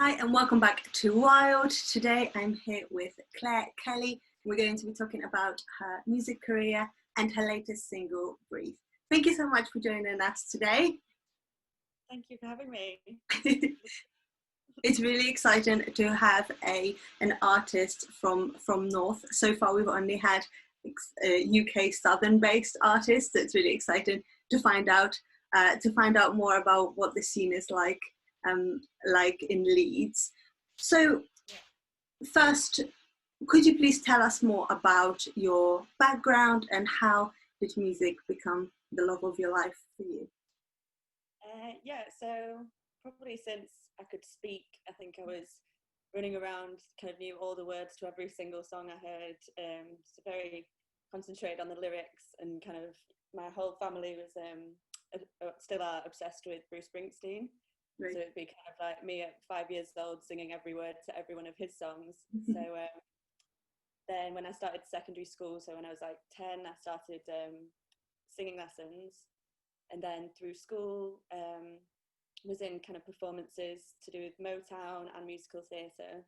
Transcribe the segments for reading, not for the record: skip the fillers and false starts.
Hi and welcome back to Wilde. Today I'm here with Clare Kelly. We're going to be talking about her music career and her latest single, Breathe. Thank you so much for joining us today. Thank you for having me. It's really exciting to have an artist from North. So far we've only had UK Southern-based artists, so it's really exciting to find out more about what the scene is like in Leeds. So first, could you please tell us more about your background and how did music become the love of your life for you? So probably since I could speak, I think I was running around, kind of knew all the words to every single song I heard, so very concentrated on the lyrics, and kind of my whole family was still are obsessed with Bruce Springsteen. Right. So it'd be kind of like me at 5 years old singing every word to every one of his songs. So then when I started secondary school, so when I was like 10, I started singing lessons. And then through school, was in kind of performances to do with Motown and musical theatre.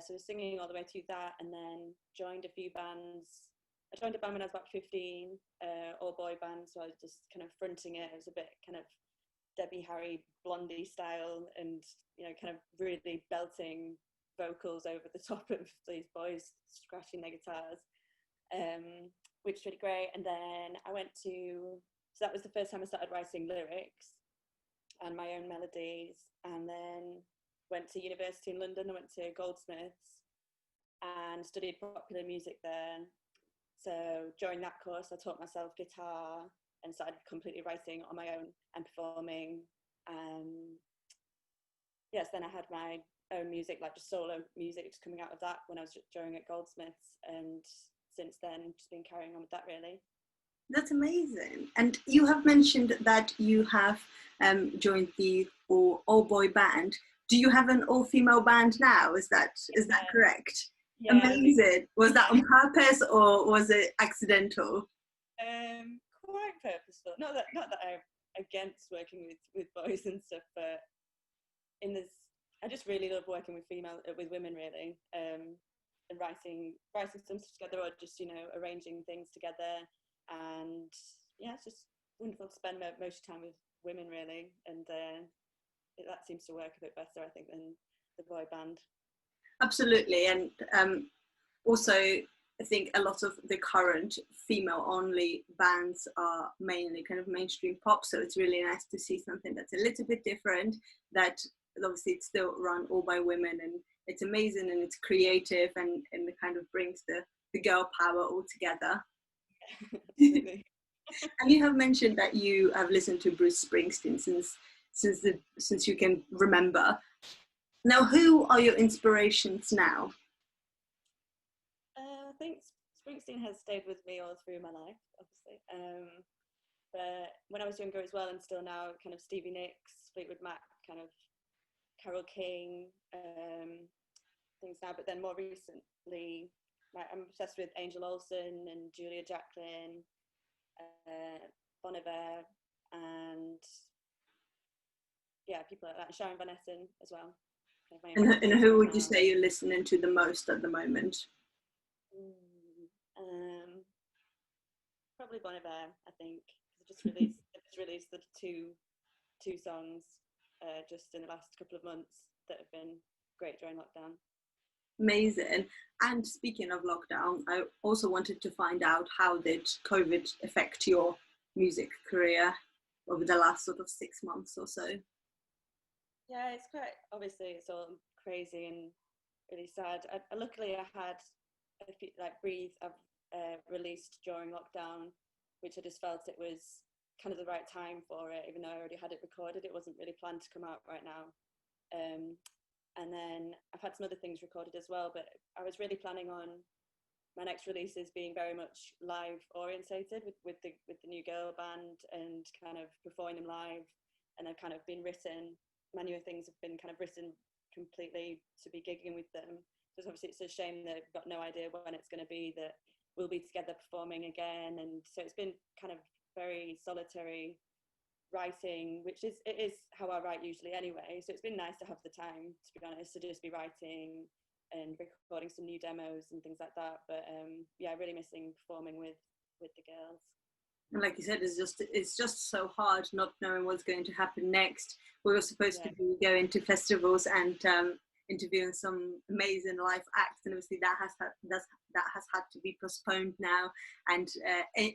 So I was singing all the way through that, and then joined a few bands. I joined a band when I was about 15, all boy band, so I was just kind of fronting it. It was a bit kind of Debbie Harry Blondie style, and kind of really belting vocals over the top of these boys scratching their guitars, which was really great. And then I went to, so that was the first time I started writing lyrics and my own melodies, and then went to university in London. I went to Goldsmiths and studied popular music there. So during that course I taught myself guitar and started completely writing on my own and performing. Yes, then I had my own music, like just solo music, just coming out of that when I was during at Goldsmiths, and since then just been carrying on with that really. That's amazing. And you have mentioned that you have joined the all-boy band. Do you have an all-female band now? Is that correct? Yeah. Amazing. Was that on purpose or was it accidental? Quite purposeful. Not that I'm against working with boys and stuff, but I just really love working with women really, and writing some stuff together, or just arranging things together. And yeah, it's just wonderful to spend most of the time with women really, and that seems to work a bit better, I think, than the boy band. Absolutely. And also I think a lot of the current female only bands are mainly kind of mainstream pop, so it's really nice to see something that's a little bit different, that obviously it's still run all by women, and it's amazing and it's creative, and it kind of brings the girl power all together. And you have mentioned that you have listened to Bruce Springsteen since you can remember. Now, who are your inspirations now? I think Springsteen has stayed with me all through my life, obviously. But when I was younger as well, and still now, kind of Stevie Nicks, Fleetwood Mac, kind of Carole King, things now. But then more recently, I'm obsessed with Angel Olsen and Julia Jacklin, Bon Iver, and yeah, people like that. Sharon Van Etten as well. And who would you say you're listening to the most at the moment? Probably Bon Iver, I think. It just released the two songs just in the last couple of months that have been great during lockdown. Amazing. And speaking of lockdown, I also wanted to find out, how did COVID affect your music career over the last sort of 6 months or so? Yeah, it's quite, obviously it's all crazy and really sad. Luckily I had Breathe I've released during lockdown, which I just felt it was kind of the right time for it, even though I already had it recorded. It wasn't really planned to come out right now. And then I've had some other things recorded as well, but I was really planning on my next releases being very much live orientated with the new girl band, and kind of performing them live. And they've kind of been written, my newer things have been kind of written completely to be gigging with them. So obviously it's a shame that we've got no idea when it's going to be that we'll be together performing again. And so it's been kind of very solitary writing, which is how I write usually anyway. So it's been nice to have the time, to be honest, to just be writing and recording some new demos and things like that. But yeah, really missing performing with the girls. And like you said, it's just so hard not knowing what's going to happen next. We were supposed to be going to festivals and interviewing some amazing live acts, and obviously that has had to be postponed now. And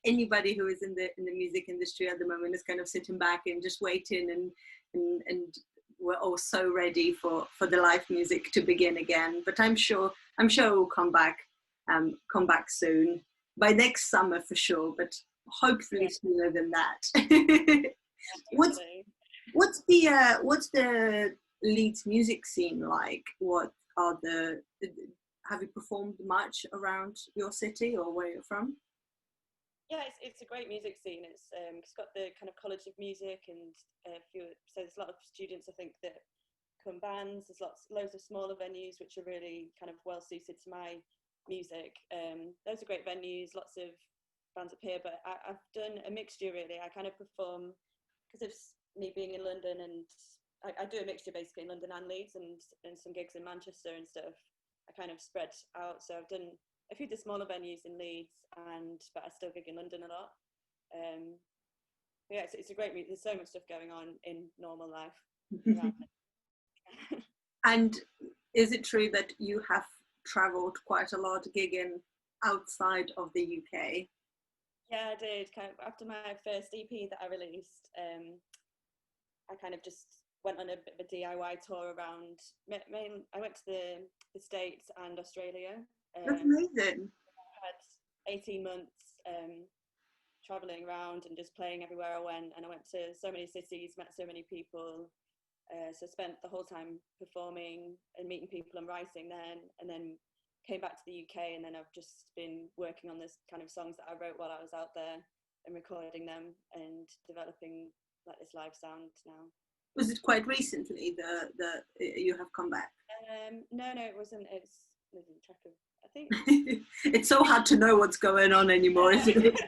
anybody who is in the music industry at the moment is kind of sitting back and just waiting, and we're all so ready for the live music to begin again. But I'm sure it will come back soon, by next summer for sure, but hopefully sooner than that. What's the Leeds music scene like? Have you performed much around your city or where you're from? Yeah, it's a great music scene. It's got the kind of College of Music, and so there's a lot of students, I think, that come bands. There's loads of smaller venues which are really kind of well suited to my music. Those are great venues, lots of bands up here, but I've done a mixture really. I kind of perform, because of me being in London, and I do a mixture basically in London and Leeds, and some gigs in Manchester and stuff. I kind of spread out, so I've done a few of the smaller venues in Leeds, but I still gig in London a lot. Yeah, it's a great, there's so much stuff going on in normal life. And is it true that you have travelled quite a lot gigging outside of the UK? Yeah, I did. Kind of after my first EP that I released, I kind of just went on a bit of a DIY tour around. I went to the States and Australia. That's amazing. I had 18 months traveling around and just playing everywhere I went, and I went to so many cities, met so many people. So spent the whole time performing and meeting people and writing then, and then came back to the UK, and then I've just been working on this kind of songs that I wrote while I was out there and recording them and developing like this live sound now. Was it quite recently that you have come back? No, it wasn't. It's losing track of, I think. It's so hard to know what's going on anymore, isn't it?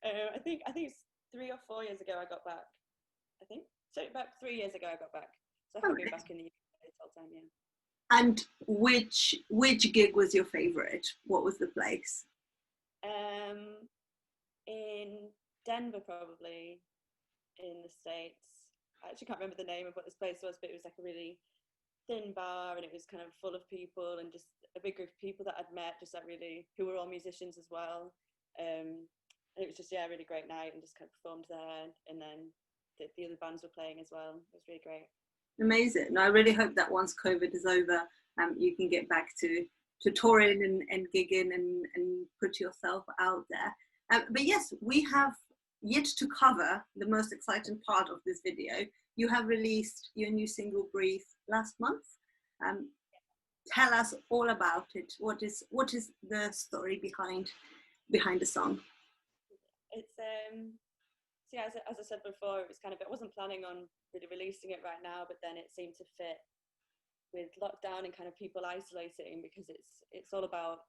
I think it's 3 or 4 years ago I got back. I think so. About 3 years ago I got back. So I have been back in the UK this whole time, yeah. And which gig was your favourite? What was the place? In Denver, probably, in the States. I actually can't remember the name of what this place was, but it was like a really thin bar, and it was kind of full of people, and just a big group of people that I'd met, just like really, who were all musicians as well. And it was just, yeah, a really great night, and just kind of performed there, and then the other bands were playing as well. It was really great. Amazing. I really hope that once COVID is over, you can get back to touring and gigging and put yourself out there. But yes, we have yet to cover the most exciting part of this video. You have released your new single "Breathe" last month. Tell us all about it. What is the story behind the song? It's so yeah, as I said before, it was kind of, I wasn't planning on really releasing it right now, but then it seemed to fit with lockdown and kind of people isolating, because it's all about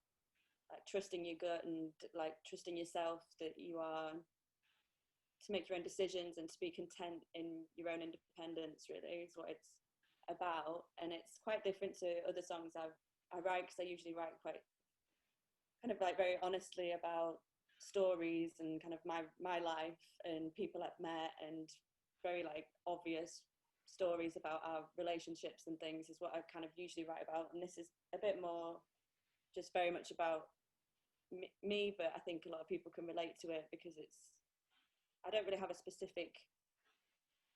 like trusting your gut and like trusting yourself that you are to make your own decisions and to be content in your own independence, really is what it's about. And it's quite different to other songs I write, because I usually write quite kind of like very honestly about stories and kind of my life and people I've met, and very like obvious stories about our relationships and things is what I kind of usually write about. And this is a bit more just very much about me, but I think a lot of people can relate to it, because I don't really have a specific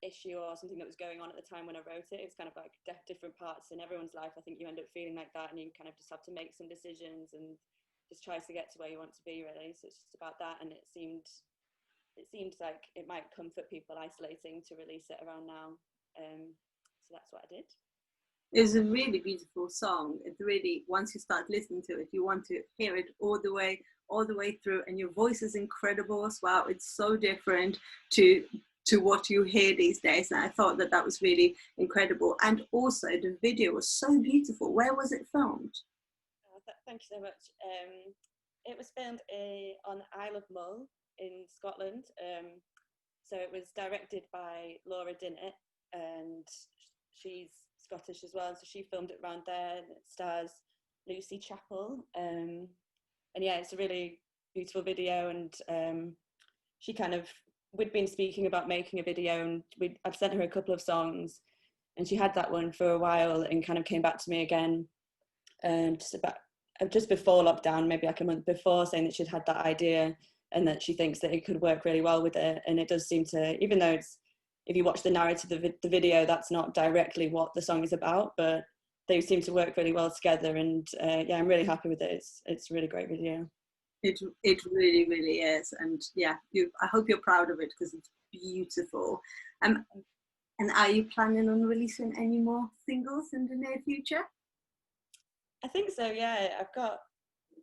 issue or something that was going on at the time when I wrote it. It's kind of like different parts in everyone's life. I think you end up feeling like that, and you kind of just have to make some decisions and just try to get to where you want to be, really. So it's just about that, and it seemed like it might comfort people isolating to release it around now. So that's what I did. It's a really beautiful song. It's really, once you start listening to it, you want to hear it all the way through, and your voice is incredible as well. It's so different to what you hear these days, and I thought that was really incredible. And also the video was so beautiful. Where was it filmed? Thank you so much. It was filmed on Isle of Mull in Scotland. So it was directed by Laura Dinnett, and she's Scottish as well, so she filmed it around there, and it stars Lucy Chappell. And yeah, it's a really beautiful video, and we'd been speaking about making a video, and I'd sent her a couple of songs, and she had that one for a while and kind of came back to me again just before lockdown, maybe like a month before, saying that she'd had that idea and that she thinks that it could work really well with it. And it does seem to, even though if you watch the narrative of the video, that's not directly what the song is about, but they seem to work really well together. And yeah, I'm really happy with it. It's a really great video. It really, really is. And yeah, I hope you're proud of it, because it's beautiful. And are you planning on releasing any more singles in the near future? I think so, yeah. I've got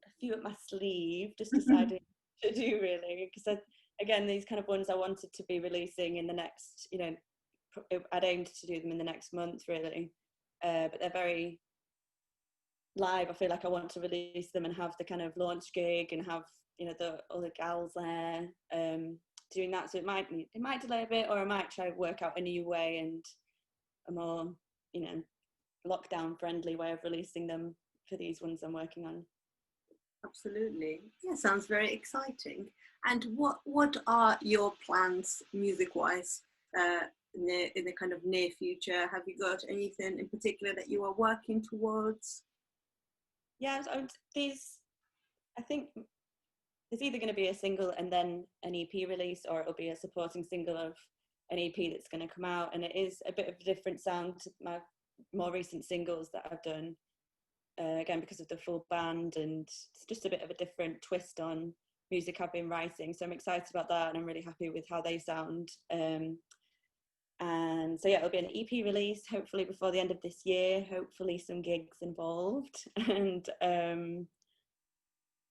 a few up my sleeve, just deciding to do, really, because again, these kind of ones I wanted to be releasing in the next, I'd aimed to do them in the next month, really, but they're very live. I feel like I want to release them and have the kind of launch gig and have all the gals there doing that. So it might delay a bit, or I might try to work out a new way and a more lockdown friendly way of releasing them for these ones I'm working on. Absolutely. Yeah, sounds very exciting. And what are your plans music-wise in the kind of near future? Have you got anything in particular that you are working towards? Yeah, I think there's either going to be a single and then an EP release, or it'll be a supporting single of an EP that's going to come out. And it is a bit of a different sound to my more recent singles that I've done, again, because of the full band, and it's just a bit of a different twist on music I've been writing. So I'm excited about that, and I'm really happy with how they sound. And so yeah, it'll be an EP release, hopefully before the end of this year, hopefully some gigs involved. And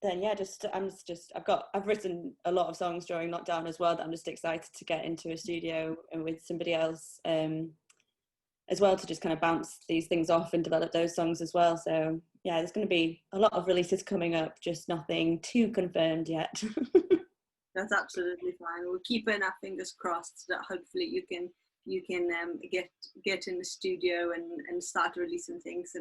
then yeah, I've written a lot of songs during lockdown as well, that I'm just excited to get into a studio and with somebody else as well, to just kind of bounce these things off and develop those songs as well. So yeah, there's going to be a lot of releases coming up, just nothing too confirmed yet. That's absolutely fine. We're keeping our fingers crossed that hopefully you can get in the studio and start releasing things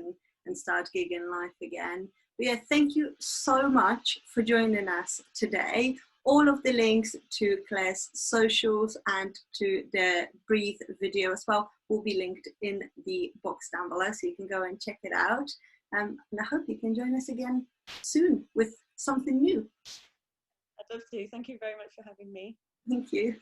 and start gigging live again. But yeah, thank you so much for joining us today. All of the links to Clare's socials and to the Breathe video as well will be linked in the box down below, so you can go and check it out. And I hope you can join us again soon with something new. I'd love to. Thank you very much for having me. Thank you.